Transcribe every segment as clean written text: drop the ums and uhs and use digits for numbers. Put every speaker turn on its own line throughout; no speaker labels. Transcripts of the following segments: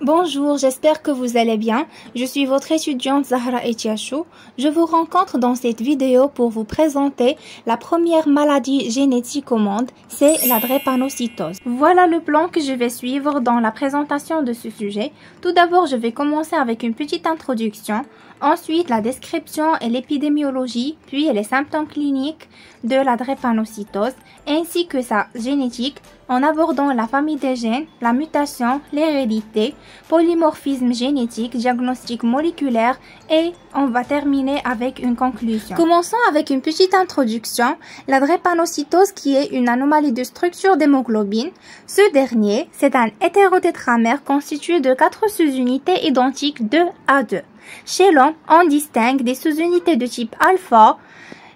Bonjour, j'espère que vous allez bien. Je suis votre étudiante Zahra Etiachou. Je vous rencontre dans cette vidéo pour vous présenter la première maladie génétique au monde, c'est la drépanocytose. Voilà le plan que je vais suivre dans la présentation de ce sujet. Tout d'abord, je vais commencer avec une petite introduction, ensuite la description et l'épidémiologie, puis les symptômes cliniques de la drépanocytose, ainsi que sa génétique, en abordant la famille des gènes, la mutation, l'hérédité, polymorphisme génétique, diagnostic moléculaire et on va terminer avec une conclusion. Commençons avec une petite introduction. La drépanocytose qui est une anomalie de structure d'hémoglobine. Ce dernier, c'est un hétérotétramère constitué de 4 sous-unités identiques 2 à 2. Chez l'homme, on distingue des sous-unités de type alpha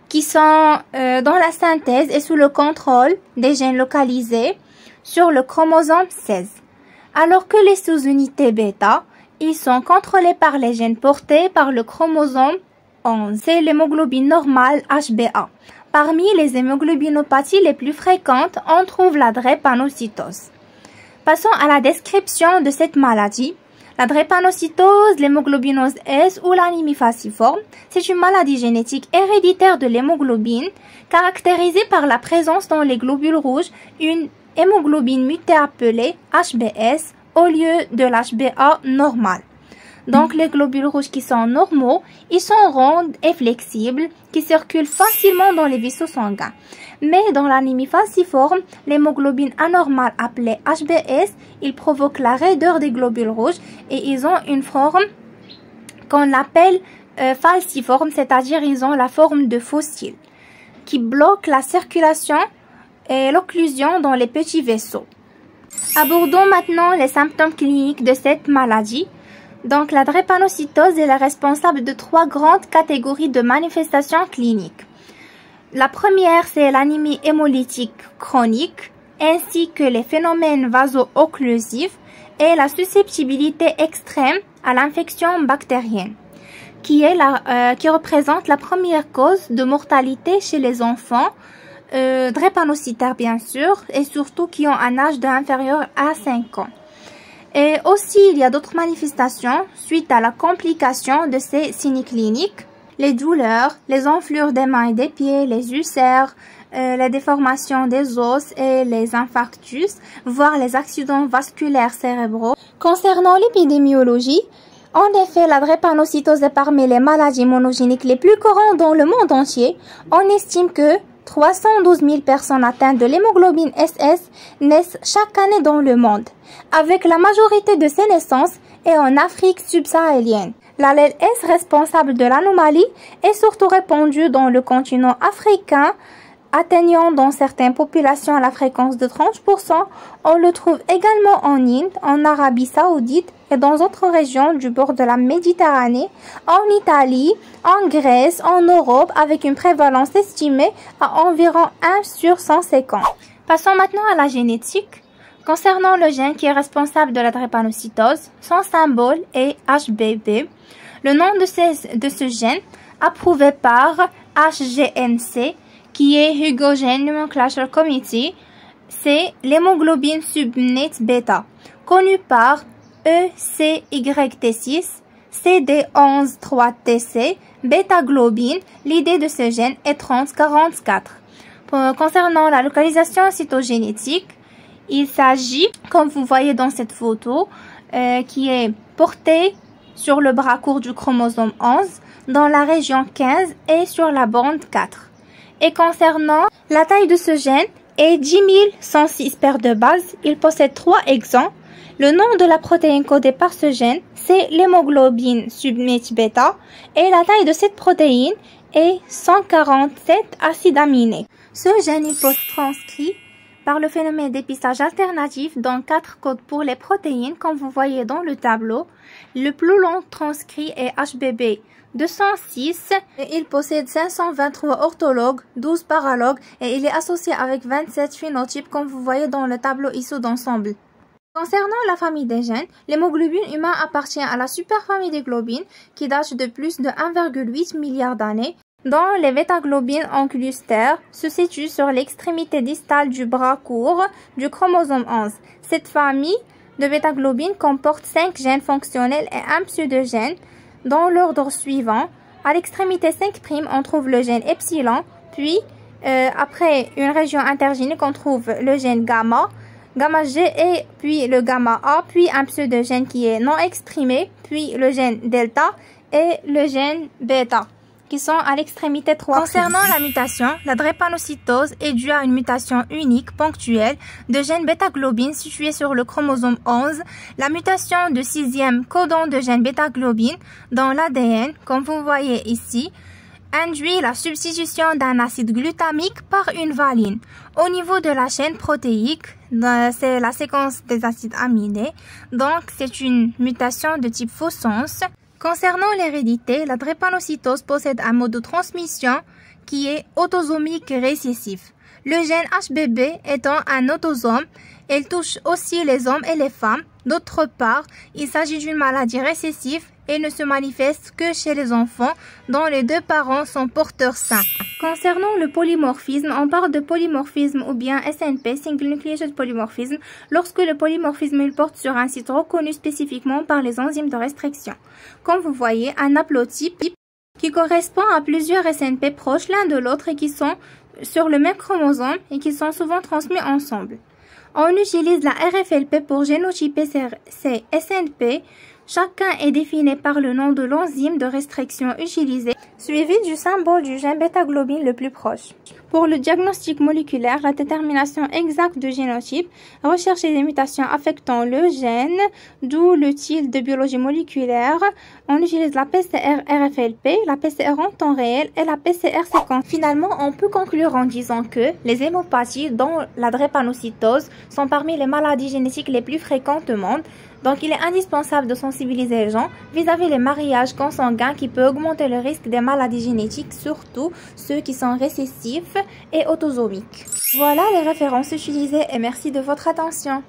qui sont dans la synthèse et sous le contrôle des gènes localisés sur le chromosome 16. Alors que les sous-unités bêta, ils sont contrôlés par les gènes portés par le chromosome 11. C'est l'hémoglobine normale HbA. Parmi les hémoglobinopathies les plus fréquentes, on trouve la drépanocytose. Passons à la description de cette maladie. La drépanocytose, l'hémoglobinose S ou l'anémie falciforme, c'est une maladie génétique héréditaire de l'hémoglobine caractérisée par la présence dans les globules rouges une hémoglobine mutée appelée HbS au lieu de l'HbA normal. Donc les globules rouges qui sont normaux, ils sont ronds et flexibles, qui circulent facilement dans les vaisseaux sanguins. Mais dans l'anémie falciforme, l'hémoglobine anormale appelée HbS, il provoque la raideur des globules rouges et ils ont une forme qu'on appelle falciforme, c'est-à-dire ils ont la forme de fossiles, qui bloque la circulation et l'occlusion dans les petits vaisseaux. Abordons maintenant les symptômes cliniques de cette maladie. Donc la drépanocytose est la responsable de 3 grandes catégories de manifestations cliniques. La première, c'est l'anémie hémolytique chronique, ainsi que les phénomènes vaso-occlusifs et la susceptibilité extrême à l'infection bactérienne, qui représente la première cause de mortalité chez les enfants, drépanocytaires bien sûr, et surtout qui ont un âge inférieur à 5 ans. Et aussi, il y a d'autres manifestations suite à la complication de ces signes cliniques. Les douleurs, les enflures des mains et des pieds, les ulcères, les déformations des os et les infarctus, voire les accidents vasculaires cérébraux. Concernant l'épidémiologie, en effet, la drépanocytose est parmi les maladies monogéniques les plus courantes dans le monde entier. On estime que 312 000 personnes atteintes de l'hémoglobine SS naissent chaque année dans le monde, avec la majorité de ces naissances est en Afrique subsaharienne. L'allèle S responsable de l'anomalie est surtout répandu dans le continent africain, atteignant dans certaines populations la fréquence de 30%. On le trouve également en Inde, en Arabie Saoudite et dans d'autres régions du bord de la Méditerranée, en Italie, en Grèce, en Europe, avec une prévalence estimée à environ 1 sur 150. Passons maintenant à la génétique. Concernant le gène qui est responsable de la drépanocytose, son symbole est HBB. Le nom de ce gène, approuvé par HGNC, qui est Hugo Gene Nomenclature Committee, c'est l'hémoglobine subunit bêta, connue par ECYT6, CD11-3TC, bêta-globine. L'idée de ce gène est 3044. Concernant la localisation cytogénétique, il s'agit, comme vous voyez dans cette photo, qui est portée sur le bras court du chromosome 11, dans la région 15 et sur la bande 4. Et concernant la taille de ce gène est 10 106 paires de bases, il possède 3 exons. Le nom de la protéine codée par ce gène, c'est l'hémoglobine subunit bêta et la taille de cette protéine est 147 acides aminés. Ce gène est transcrit par le phénomène d'épistage alternatif dans 4 codes pour les protéines, comme vous voyez dans le tableau. Le plus long transcrit est HBB 206. Il possède 523 orthologues, 12 paralogues et il est associé avec 27 phénotypes, comme vous voyez dans le tableau ISO d'ensemble. Concernant la famille des gènes, l'hémoglobine humain appartient à la superfamille des globines qui date de plus de 1,8 milliard d'années, dont les bêta-globines en cluster se situent sur l'extrémité distale du bras court du chromosome 11. Cette famille de bêta-globine comporte 5 gènes fonctionnels et un pseudogène dans l'ordre suivant. À l'extrémité 5', on trouve le gène epsilon, puis après une région intergénique, on trouve le gène gamma G et puis le gamma A, puis un pseudogène qui est non exprimé, puis le gène delta et le gène bêta, qui sont à l'extrémité 3'. Concernant la mutation, la drépanocytose est due à une mutation unique, ponctuelle, de gène bêta-globine située sur le chromosome 11. La mutation de 6e codon de gène bêta-globine dans l'ADN, comme vous voyez ici, induit la substitution d'un acide glutamique par une valine. Au niveau de la chaîne protéique, c'est la séquence des acides aminés, donc c'est une mutation de type faux sens. Concernant l'hérédité, la drépanocytose possède un mode de transmission qui est autosomique récessif. Le gène HBB étant un autosome, elle touche aussi les hommes et les femmes. D'autre part, il s'agit d'une maladie récessive et ne se manifeste que chez les enfants dont les deux parents sont porteurs sains. Concernant le polymorphisme, on parle de polymorphisme ou bien SNP, Single Nucleotide Polymorphism, lorsque le polymorphisme il porte sur un site reconnu spécifiquement par les enzymes de restriction. Comme vous voyez, un haplotype qui correspond à plusieurs SNP proches l'un de l'autre et qui sont sur le même chromosome et qui sont souvent transmis ensemble. On utilise la RFLP pour génotyper ces SNP. Chacun est défini par le nom de l'enzyme de restriction utilisée, suivi du symbole du gène bêta-globine le plus proche. Pour le diagnostic moléculaire, la détermination exacte du génotype, rechercher des mutations affectant le gène, d'où le titre de biologie moléculaire. On utilise la PCR-RFLP, la PCR en temps réel et la PCR séquence. Finalement, on peut conclure en disant que les hémopathies, dont la drépanocytose, sont parmi les maladies génétiques les plus fréquentes au monde. Donc, il est indispensable de sensibiliser les gens vis-à-vis les mariages consanguins qui peuvent augmenter le risque des maladies génétiques, surtout ceux qui sont récessifs et autosomiques. Voilà les références utilisées et merci de votre attention.